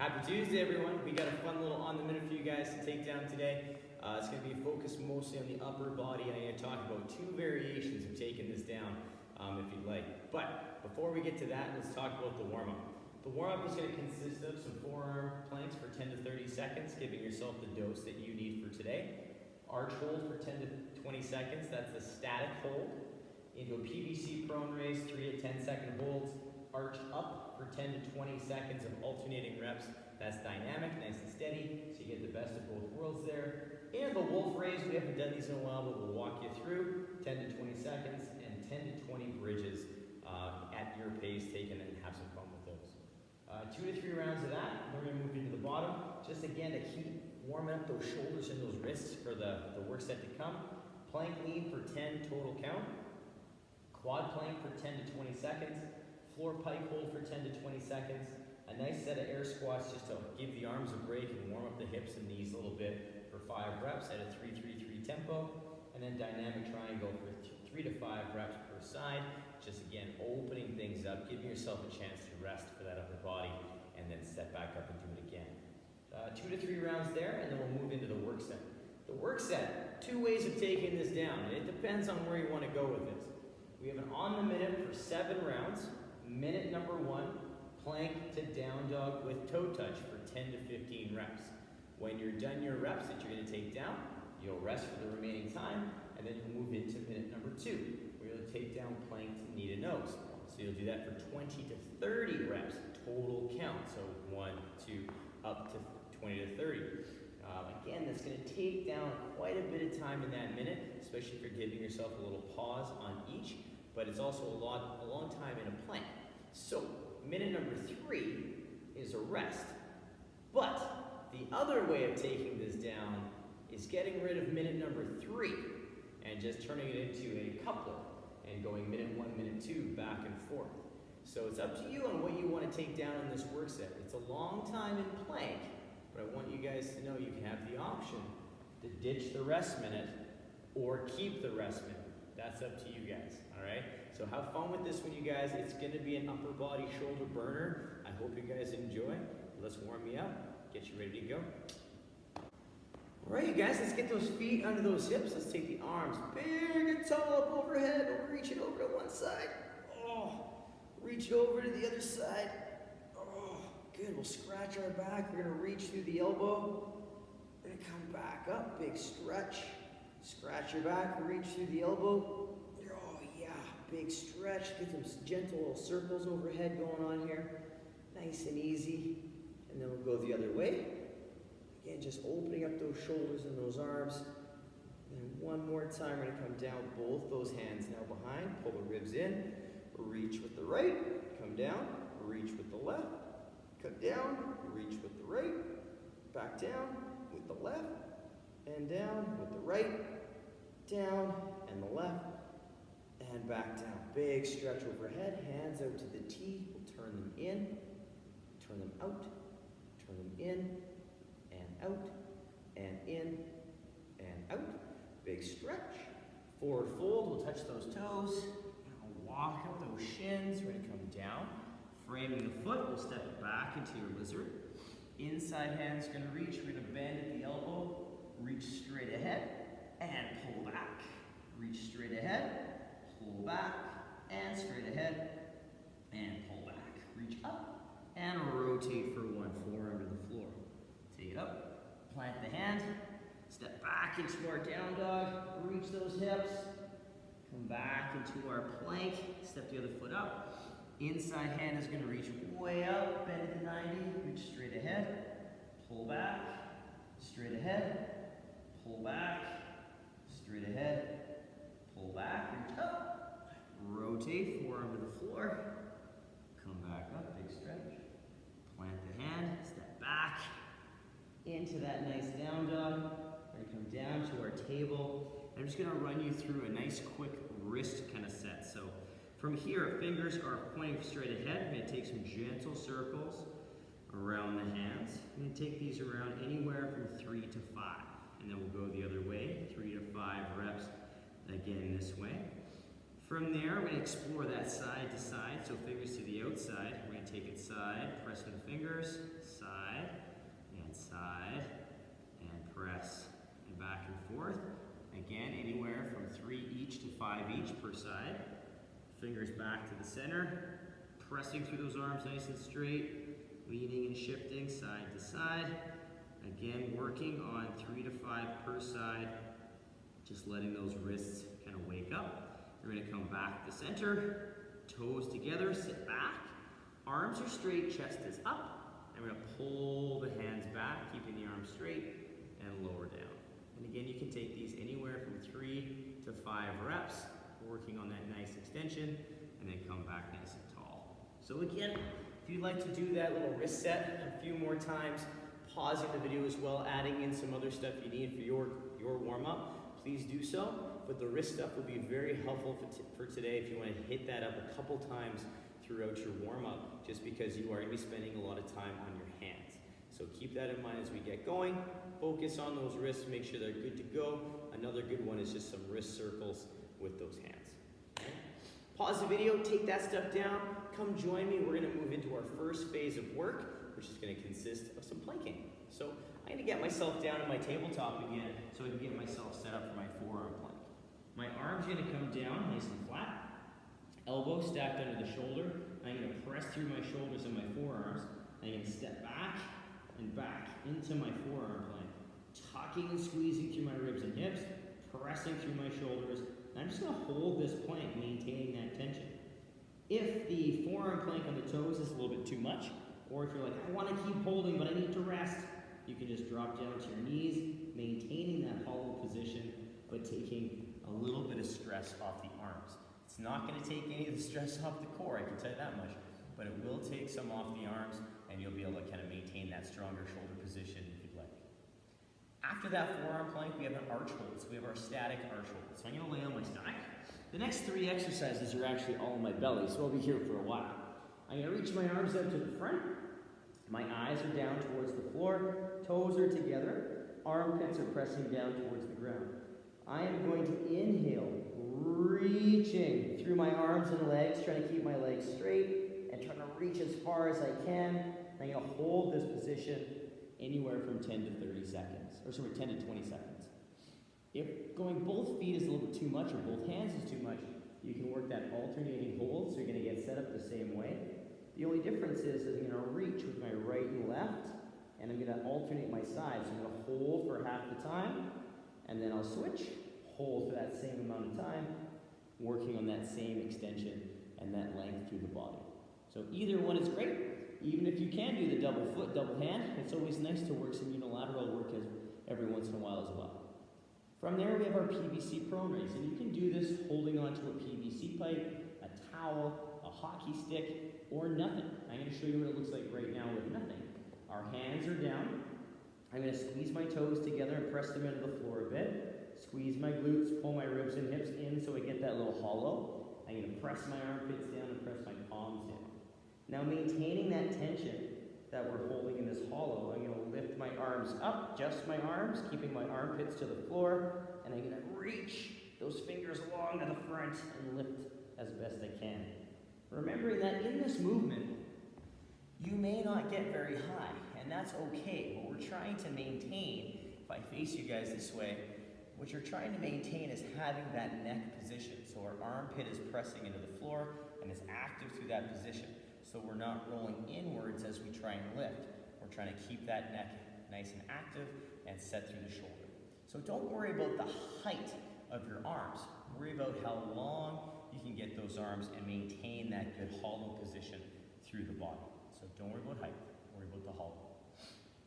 Happy Tuesday, everyone. We got a fun little on the minute for you guys to take down today. It's going to be focused mostly on the upper body, and I'm going to talk about two variations of taking this down if you'd like. But before we get to that, let's talk about the warm-up. The warm-up is going to consist of some forearm planks for 10 to 30 seconds, giving yourself the dose that you need for today. Arch hold for 10 to 20 seconds, that's the static hold. Into a PVC Prone Raise, 3 to 10 second holds. Arch up for 10 to 20 seconds of alternating reps. That's dynamic, nice and steady, so you get the best of both worlds there. And the Wold Raise, we haven't done these in a while, but we'll walk you through 10 to 20 seconds and 10 to 20 bridges at your pace taken, and have some fun with those. 2 to 3 rounds of that. We're going to move into the bottom, just again to keep warming up those shoulders and those wrists for the work set to come. Plank lean for 10 total count. Quad plank for 10 to 20 seconds. Floor pike hold for 10 to 20 seconds. A nice set of air squats just to give the arms a break and warm up the hips and knees a little bit for 5 reps at a 3-3-3 tempo. And then dynamic triangle for 3 to 5 reps per side. Just again, opening things up, giving yourself a chance to rest for that upper body, and then step back up and do it again. 2 to 3 rounds there, and then we'll move into the work set. The work set, 2 ways of taking this down, and it depends on where you want to go with this. We have an on the minute for 7 rounds. Minute number 1, plank to down dog with toe touch for 10 to 15 reps. When you're done your reps that you're going to take down, you'll rest for the remaining time, and then you'll move into minute number 2, where you'll take down plank to knee to nose. So you'll do that for 20 to 30 reps total count. So 1, 2, up to 20 to 30. Again, that's going to take down quite a bit of time in that minute, especially if you're giving yourself a little pause on each, but it's also a long time in a plank. So minute number 3 is a rest. But the other way of taking this down is getting rid of minute number 3 and just turning it into a coupler and going minute 1, minute 2, back and forth. So it's up to you on what you want to take down in this work set. It's a long time in plank, but I want you guys to know you can have the option to ditch the rest minute or keep the rest minute. That's up to you guys, all right? So have fun with this one, you guys. It's going to be an upper body shoulder burner. I hope you guys enjoy. Let's warm you up, get you ready to go. All right, you guys, let's get those feet under those hips. Let's take the arms big and tall up overhead. Reach it over to one side. Oh, reach it over to the other side. Oh, good. We'll scratch our back. We're going to reach through the elbow. We're going to come back up. Big stretch. Scratch your back. Reach through the elbow. Oh, yeah. Big stretch. Get some gentle little circles overhead going on here. Nice and easy. And then we'll go the other way. Again, just opening up those shoulders and those arms. And one more time, we're going to come down with both those hands now behind. Pull the ribs in. Reach with the right. Come down. Reach with the left. Come down. Reach with the right. Back down with the left. And down with the right. Down and the left. And back down. Big stretch overhead. Hands out to the T. We'll turn them in. Turn them out. Turn them in. And out, and in, and out. Big stretch. Forward fold, we'll touch those toes. Now walk up those shins. We're going to come down. Framing the foot, we'll step it back into your lizard. Inside hand's going to reach. We're going to bend at the elbow. Reach straight ahead, and pull back. Reach straight ahead, pull back, and straight ahead, and pull back. Reach up, and rotate for 1, forearm to the floor. Take it up, plant the hand, step back into our down dog, reach those hips, come back into our plank, step the other foot up. Inside hand is going to reach way up, bend at the 90, reach straight ahead, pull back, straight ahead, pull back, straight ahead, pull back, reach up, rotate, forearm to the floor, come back up, big stretch, plant the hand, step back, into that nice down dog. We're going to come down to our table. I'm just going to run you through a nice quick wrist kind of set. So from here, our fingers are pointing straight ahead. I'm going to take some gentle circles around the hands. I'm going to take these around anywhere from 3 to 5. And then we'll go the other way, 3 to 5 reps again this way. From there, we're going to explore that side to side. So fingers to the outside. We're going to take it side, pressing the fingers, side, 5 each per side. Fingers back to the center, pressing through those arms nice and straight, leaning and shifting side to side. Again, working on 3 to 5 per side, just letting those wrists kind of wake up. You're going to come back to center, toes together, sit back. Arms are straight, chest is up. I'm going to pull the hands back, keeping the arms straight, and lower down. And again, you can take these anywhere from 3 to 5 reps, working on that nice extension, and then come back nice and tall. So again, if you'd like to do that little wrist set a few more times, pausing the video as well, adding in some other stuff you need for your warm-up, please do so. But the wrist stuff will be very helpful for today if you want to hit that up a couple times throughout your warm-up, just because you are going to be spending a lot of time on your hands. So keep that in mind as we get going. Focus on those wrists, make sure they're good to go. Another good one is just some wrist circles with those hands. Okay? Pause the video, take that stuff down, come join me. We're going to move into our first phase of work, which is going to consist of some planking. So I'm going to get myself down on my tabletop again so I can get myself set up for my forearm plank. My arm's going to come down nice and flat, elbow stacked under the shoulder. I'm going to press through my shoulders and my forearms. I'm going to step back and back into my forearm plank, tucking and squeezing through my ribs and hips, pressing through my shoulders. And I'm just going to hold this plank, maintaining that tension. If the forearm plank on the toes is a little bit too much, or if you're like, I want to keep holding, but I need to rest, you can just drop down to your knees, maintaining that hollow position, but taking a little bit of stress off the arms. It's not going to take any of the stress off the core, I can tell you that much, but it will take some off the arms, and you'll be able to kind of maintain that stronger shoulder position if you'd like. After that forearm plank, we have an arch hold. So we have our static arch hold. So I'm going to lay on my stomach. The next 3 exercises are actually all in my belly, so I'll be here for a while. I'm going to reach my arms out to the front. My eyes are down towards the floor. Toes are together. Armpits are pressing down towards the ground. I am going to inhale, reaching through my arms and legs, trying to keep my legs straight and trying to reach as far as I can. I'm going to hold this position anywhere from 10 to 30 seconds, or sorry, 10 to 20 seconds. If going both feet is a little bit too much or both hands is too much, you can work that alternating hold, so you're going to get set up the same way. The only difference is I'm going to reach with my right and left, and I'm going to alternate my sides. So I'm going to hold for half the time, and then I'll switch, hold for that same amount of time, working on that same extension and that length through the body. So either one is great. Even if you can do the double foot, double hand, it's always nice to work some unilateral work every once in a while as well. From there, we have our PVC Prone Raise, and you can do this holding onto a PVC pipe, a towel, a hockey stick, or nothing. I'm going to show you what it looks like right now with nothing. Our hands are down. I'm going to squeeze my toes together and press them into the floor a bit. Squeeze my glutes, pull my ribs and hips in so I get that little hollow. I'm going to press my armpits down and press my palms down. Now, maintaining that tension that we're holding in this hollow, I'm going to lift my arms up, just my arms, keeping my armpits to the floor, and I'm going to reach those fingers along to the front and lift as best I can. Remembering that in this movement, you may not get very high, and that's okay. What we're trying to maintain, if I face you guys this way, what you're trying to maintain is having that neck position. So our armpit is pressing into the floor and is active through that position. So we're not rolling inwards as we try and lift. We're trying to keep that neck nice and active and set through the shoulder. So don't worry about the height of your arms. Worry about how long you can get those arms and maintain that good hollow position through the body. So don't worry about height, worry about the hollow.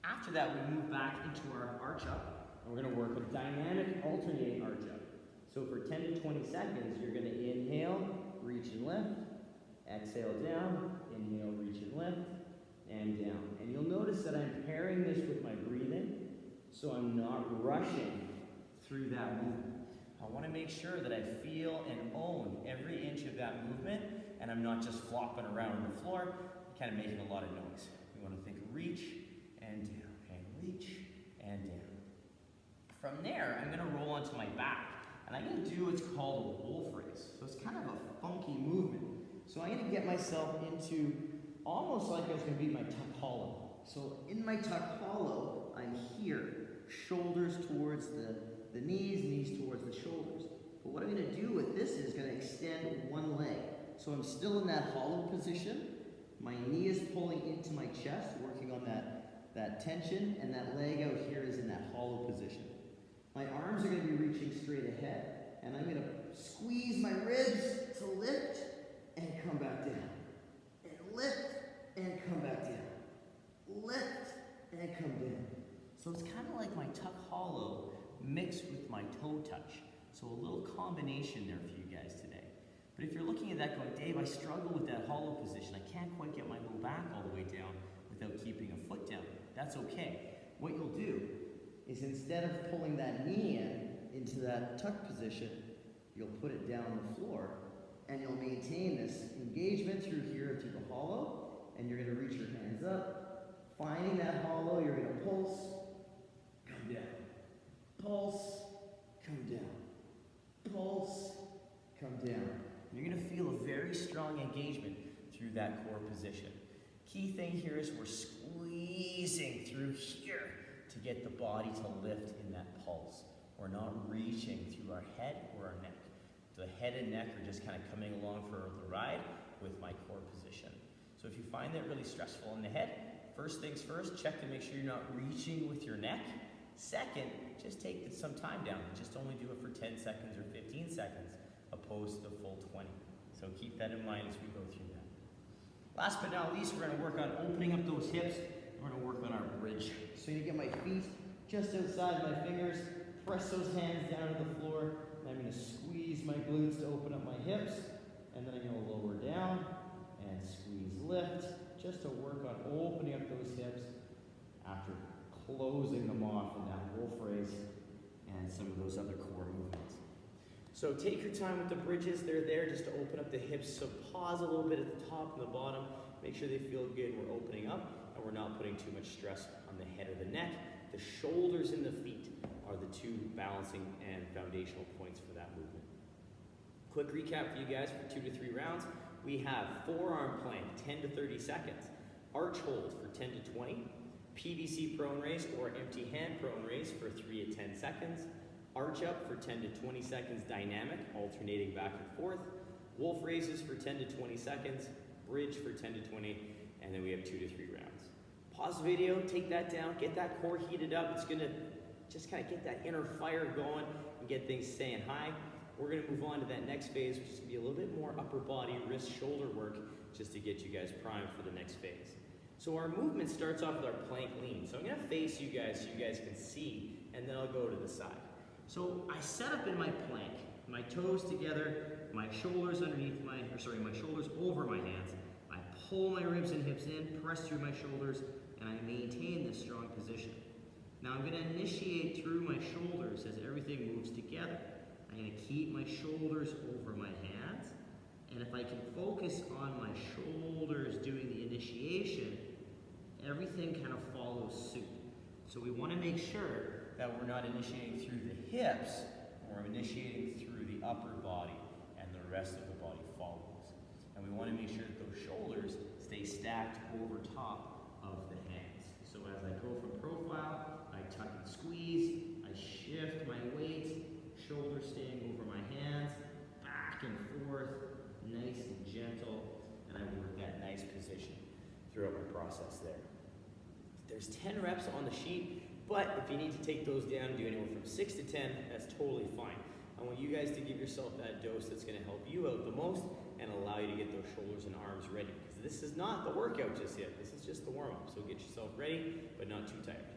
After that, we move back into our arch up, and we're going to work a dynamic alternating arch up. So for 10 to 20 seconds, you're going to inhale, reach and lift, exhale down, inhale, reach and lift, and down. And you'll notice that I'm pairing this with my breathing, so I'm not rushing through that movement. I want to make sure that I feel and own every inch of that movement, and I'm not just flopping around on the floor, kind of making a lot of noise. We want to think reach and down, and reach and down. From there, I'm going to roll onto my back, and I'm going to do what's called a Wold Raise. So it's kind of a funky movement. So I'm going to get myself into almost like I was going to be my tuck hollow. So in my tuck hollow, I'm here, shoulders towards the knees, knees towards the shoulders. But what I'm going to do with this is going to extend one leg. So I'm still in that hollow position. My knee is pulling into my chest, working on that tension, and that leg out here is in that hollow position. My arms are going to be reaching straight ahead, and I'm going to squeeze my ribs to lift and come back down. And lift and come back down. Lift and come down. So it's kind of like my tuck hollow mixed with my toe touch. So a little combination there for you guys today. But if you're looking at that going, Dave, I struggle with that hollow position. I can't quite get my low back all the way down without keeping a foot down. That's okay. What you'll do is instead of pulling that knee into that tuck position, you'll put it down on the floor and you'll maintain this engagement through here through the hollow, and you're going to reach your hands up. Finding that hollow, you're going to pulse, come down. Pulse, come down. Pulse, come down. You're going to feel a very strong engagement through that core position. Key thing here is we're squeezing through here to get the body to lift in that pulse. We're not reaching through our head or our neck. The head and neck are just kind of coming along for the ride with my core position. So if you find that really stressful in the head, first things first, check to make sure you're not reaching with your neck. Second, just take some time down. Just only do it for 10 seconds or 15 seconds, opposed to the full 20. So keep that in mind as we go through that. Last but not least, we're going to work on opening up those hips. We're going to work on our bridge. So you get my feet just outside my fingers, press those hands down to the floor, and I'm going to squeeze my glutes to open up my hips, and then I'm going to lower down and squeeze lift, just to work on opening up those hips after closing them off in that Wolf Raise and some of those other core movements. So take your time with the bridges. They're there just to open up the hips. So pause a little bit at the top and the bottom. Make sure they feel good. We're opening up and we're not putting too much stress on the head or the neck. The shoulders and the feet are the two balancing and foundational points for that movement. Quick recap for you guys for 2 to 3 rounds. We have forearm plank, 10 to 30 seconds. Arch hold for 10 to 20. PVC Prone Raise or empty hand prone raise for 3 to 10 seconds. Arch up for 10 to 20 seconds, dynamic, alternating back and forth. Wolf raises for 10 to 20 seconds. Bridge for 10 to 20, and then we have 2 to 3 rounds. Pause the video, take that down, get that core heated up. It's gonna just kind of get that inner fire going and get things staying high. We're gonna move on to that next phase, which is gonna be a little bit more upper body, wrist, shoulder work, just to get you guys primed for the next phase. So our movement starts off with our plank lean. So I'm gonna face you guys so you guys can see, and then I'll go to the side. So I set up in my plank, my toes together, my shoulders my shoulders over my hands. I pull my ribs and hips in, press through my shoulders, and I maintain this strong position. Now I'm gonna initiate through my shoulders as everything moves together. I'm gonna keep my shoulders over my hands, and if I can focus on my shoulders doing the initiation, everything kind of follows suit. So we wanna make sure that we're not initiating through the hips, we're initiating through the upper body, and the rest of the body follows. And we want to make sure that those shoulders stay stacked over top of the hands. So as I go from profile, I tuck and squeeze, I shift my weight, shoulders staying over my hands, back and forth, nice and gentle, and I work that nice position throughout my process there. There's 10 reps on the sheet. But if you need to take those down and do anywhere from 6 to 10, that's totally fine. I want you guys to give yourself that dose that's going to help you out the most and allow you to get those shoulders and arms ready. Because this is not the workout just yet. This is just the warm-up. So get yourself ready, but not too tired.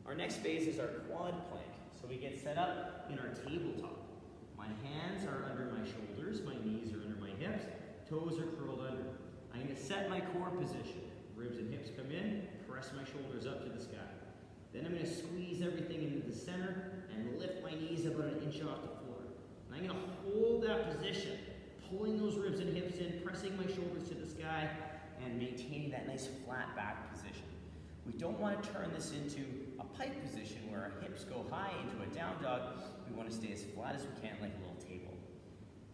Our next phase is our quad plank. So we get set up in our tabletop. My hands are under my shoulders. My knees are under my hips. Toes are curled under. I'm going to set my core position. Ribs and hips come in. Press my shoulders up to the sky. Then I'm going to squeeze everything into the center and lift my knees about an inch off the floor. And I'm going to hold that position, pulling those ribs and hips in, pressing my shoulders to the sky, and maintaining that nice flat back position. We don't want to turn this into a pike position where our hips go high into a down dog. We want to stay as flat as we can, like a little table.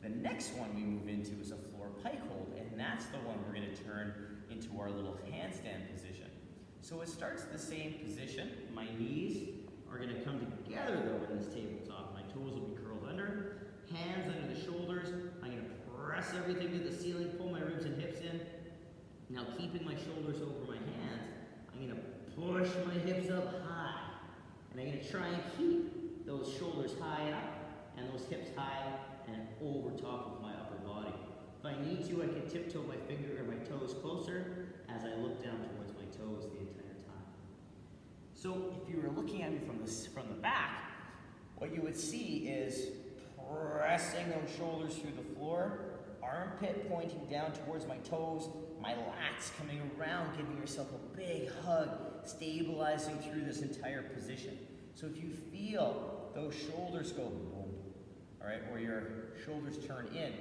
The next one we move into is a floor pike hold, and that's the one we're going to turn into our little handstand position. So it starts the same position. My knees are going to come together though in this tabletop. My toes will be curled under. hands under the shoulders. I'm going to press everything to the ceiling, pull my ribs and hips in. Now keeping my shoulders over my hands, I'm going to push my hips up high. And I'm going to try and keep those shoulders high up and those hips high and over top of my upper body. If I need to, I can tiptoe my finger or my toes closer as I look down towards my toes the entire time. So if you were looking at me from the back, what you would see is pressing those shoulders through the floor, armpit pointing down towards my toes, my lats coming around, giving yourself a big hug, stabilizing through this entire position. So if you feel those shoulders go boom, all right, or your shoulders turn in,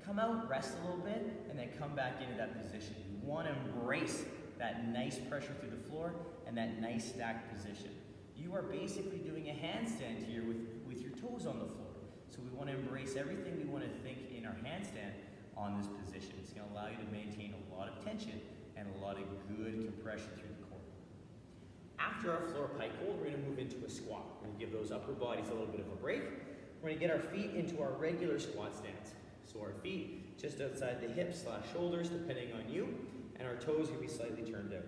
come out, rest a little bit, and then come back into that position. You want to embrace that nice pressure through the floor and that nice stacked position. You are basically doing a handstand here with your toes on the floor. So we want to embrace everything we want to think in our handstand on this position. It's going to allow you to maintain a lot of tension and a lot of good compression through the core. After our floor pike hold, we're going to move into a squat. We're going to give those upper bodies a little bit of a break. We're going to get our feet into our regular squat stance. So our feet just outside the hips / shoulders, depending on you, and our toes will be slightly turned out.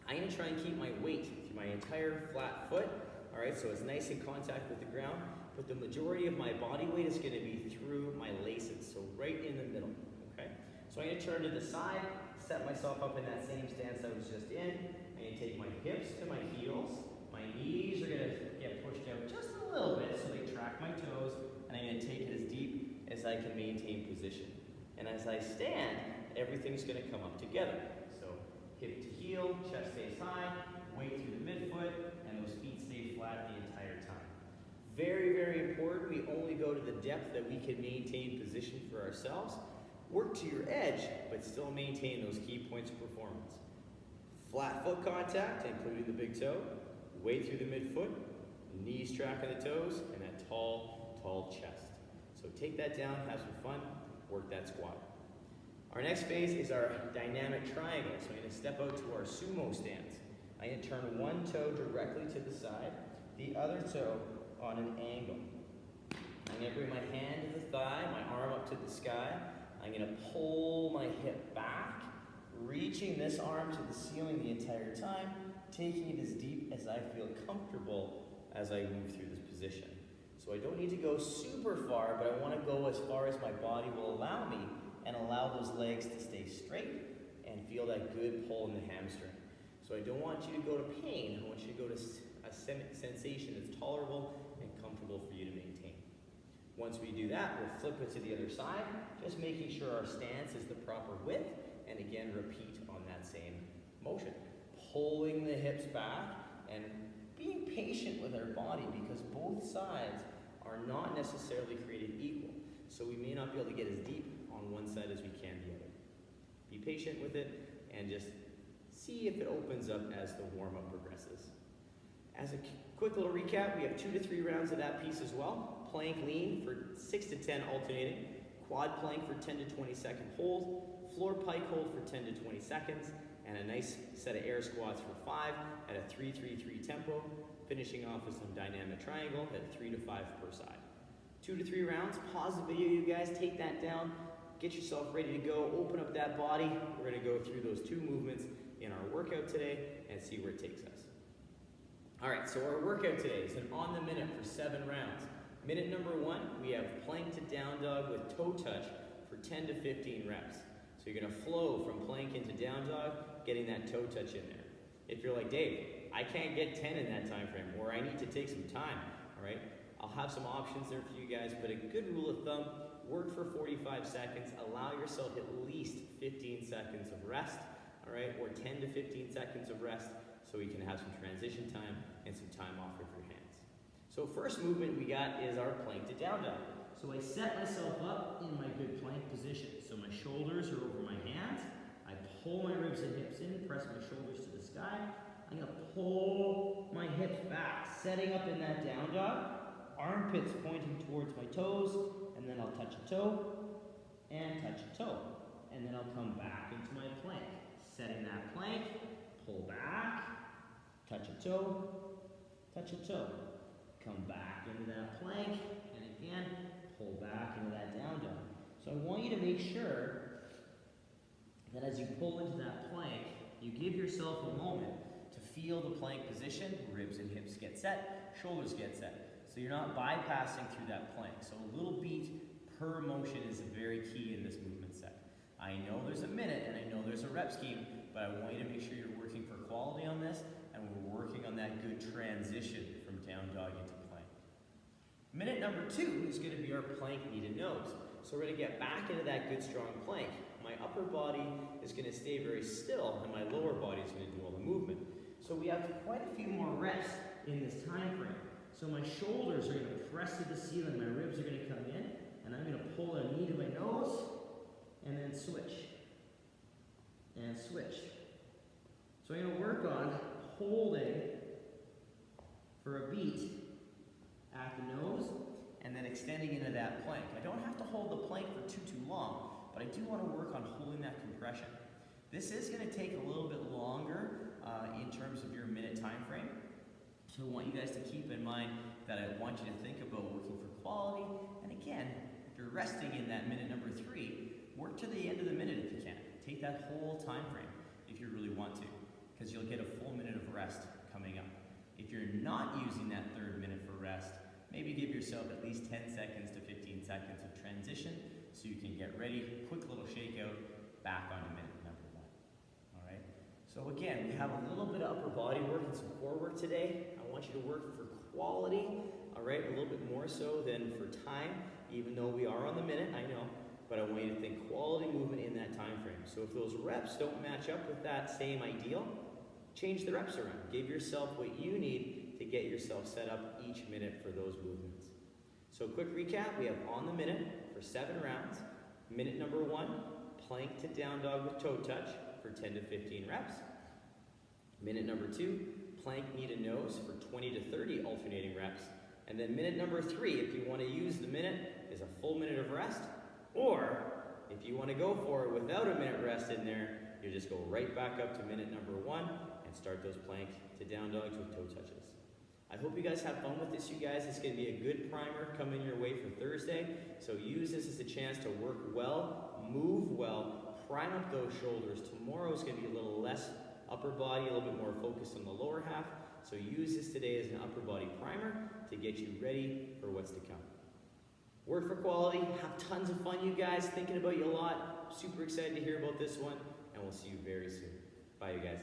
I'm going to try and keep my weight through my entire flat foot, all right, so it's nice in contact with the ground, but the majority of my body weight is going to be through my laces, so right in the middle, okay? So I'm going to turn to the side, set myself up in that same stance I was just in. I'm going to take my hips to my heels. My knees are going to get pushed out just a little bit so they track my toes, and I'm going to take it as deep as I can maintain position. And as I stand, everything's going to come up together. So hip to heel, chest stays high, weight through the midfoot, and those feet stay flat the entire time. Very, very important, we only go to the depth that we can maintain position for ourselves. Work to your edge, but still maintain those key points of performance. Flat foot contact, including the big toe, weight through the midfoot, knees tracking the toes, and that tall, tall chest. So take that down, have some fun, work that squat. Our next phase is our dynamic triangle. So I'm going to step out to our sumo stance. I'm going to turn one toe directly to the side, the other toe on an angle. I'm going to bring my hand to the thigh, my arm up to the sky. I'm going to pull my hip back, reaching this arm to the ceiling the entire time, taking it as deep as I feel comfortable as I move through this position. So I don't need to go super far, but I want to go as far as my body will allow me and allow those legs to stay straight and feel that good pull in the hamstring. So I don't want you to go to pain. I want you to go to a sensation that's tolerable and comfortable for you to maintain. Once we do that, we'll flip it to the other side, just making sure our stance is the proper width, and again, repeat on that same motion. Pulling the hips back and being patient with our body, because both sides are not necessarily created equal. So we may not be able to get as deep on one side as we can the other. Be patient with it and just see if it opens up as the warm-up progresses. As a quick little recap, we have 2 to 3 rounds of that piece as well. Plank lean for 6 to 10 alternating, quad plank for 10 to 20 second hold, floor pike hold for 10 to 20 seconds, and a nice set of air squats for 5 at a 3-3-3 tempo, finishing off with some dynamic triangle at 3 to 5 per side. 2 to 3 rounds. Pause the video, you guys, take that down, get yourself ready to go, open up that body. We're going to go through those 2 movements in our workout today and see where it takes us. All right, so our workout today is an on the minute for 7 rounds. Minute number 1, we have plank to down dog with toe touch for 10 to 15 reps. So you're going to flow from plank into down dog, getting that toe touch in there. If you're like, Dave, I can't get 10 in that time frame, or I need to take some time, all right? I'll have some options there for you guys, but a good rule of thumb, work for 45 seconds, allow yourself at least 15 seconds of rest, all right, or 10 to 15 seconds of rest, so you can have some transition time and some time off of your hands. So first movement we got is our plank to down dog. So I set myself up in my good plank position. So my shoulders are over my hands. I pull my ribs and hips in, press my shoulders to the sky. I'm going to pull my hips back, setting up in that down dog. Armpits pointing towards my toes, and then I'll touch a toe and touch a toe. And then I'll come back into my plank. Setting that plank, pull back, touch a toe, come back into that plank, and again, pull back into that down dog. So I want you to make sure that as you pull into that plank, you give yourself a moment to feel the plank position, ribs and hips get set, shoulders get set. So you're not bypassing through that plank. So a little beat per motion is very key in this movement set. I know there's a minute and I know there's a rep scheme, but I want you to make sure you're working for quality on this, and we're working on that good transition from down dog into plank. Minute number 2 is going to be our plank knee to nose. So we're going to get back into that good strong plank. My upper body is going to stay very still, and my lower body is going to do all the movement. So we have quite a few more reps in this time frame. So my shoulders are going to press to the ceiling, my ribs are going to come in, and I'm going to pull a knee to my nose, and then switch. And switch. So I'm going to work on holding for a beat at the nose, and then extending into that plank. I don't have to hold the plank for too long, but I do want to work on holding that compression. This is going to take a little bit longer in terms of your minute time frame. So I want you guys to keep in mind that I want you to think about working for quality. And again, if you're resting in that minute number 3, work to the end of the minute if you can. Take that whole time frame if you really want to, because you'll get a full minute of rest coming up. If you're not using that 3rd minute for rest, maybe give yourself at least 10 seconds to 15 seconds of transition so you can get ready, quick little shakeout, back on to minute number 1. All right? So again, we have a little bit of upper body work and some core work today. I want you to work for quality, all right? A little bit more so than for time, even though we are on the minute, I know, but I want you to think quality movement in that time frame. So if those reps don't match up with that same ideal, change the reps around. Give yourself what you need to get yourself set up each minute for those movements. So quick recap, we have on the minute for 7 rounds. Minute number 1, plank to down dog with toe touch for 10 to 15 reps. Minute number 2, plank knee to nose for 20 to 30 alternating reps. And then minute number 3, if you want to use the minute, is a full minute of rest. Or if you want to go for it without a minute rest in there, you just go right back up to minute number 1 and start those plank to down dogs with toe touches. I hope you guys have fun with this, you guys. It's going to be a good primer coming your way for Thursday. So use this as a chance to work well, move well, prime up those shoulders. Tomorrow is going to be a little less upper body, a little bit more focused on the lower half. So use this today as an upper body primer to get you ready for what's to come. Work for quality. Have tons of fun, you guys. Thinking about you a lot. Super excited to hear about this one. And we'll see you very soon. Bye, you guys.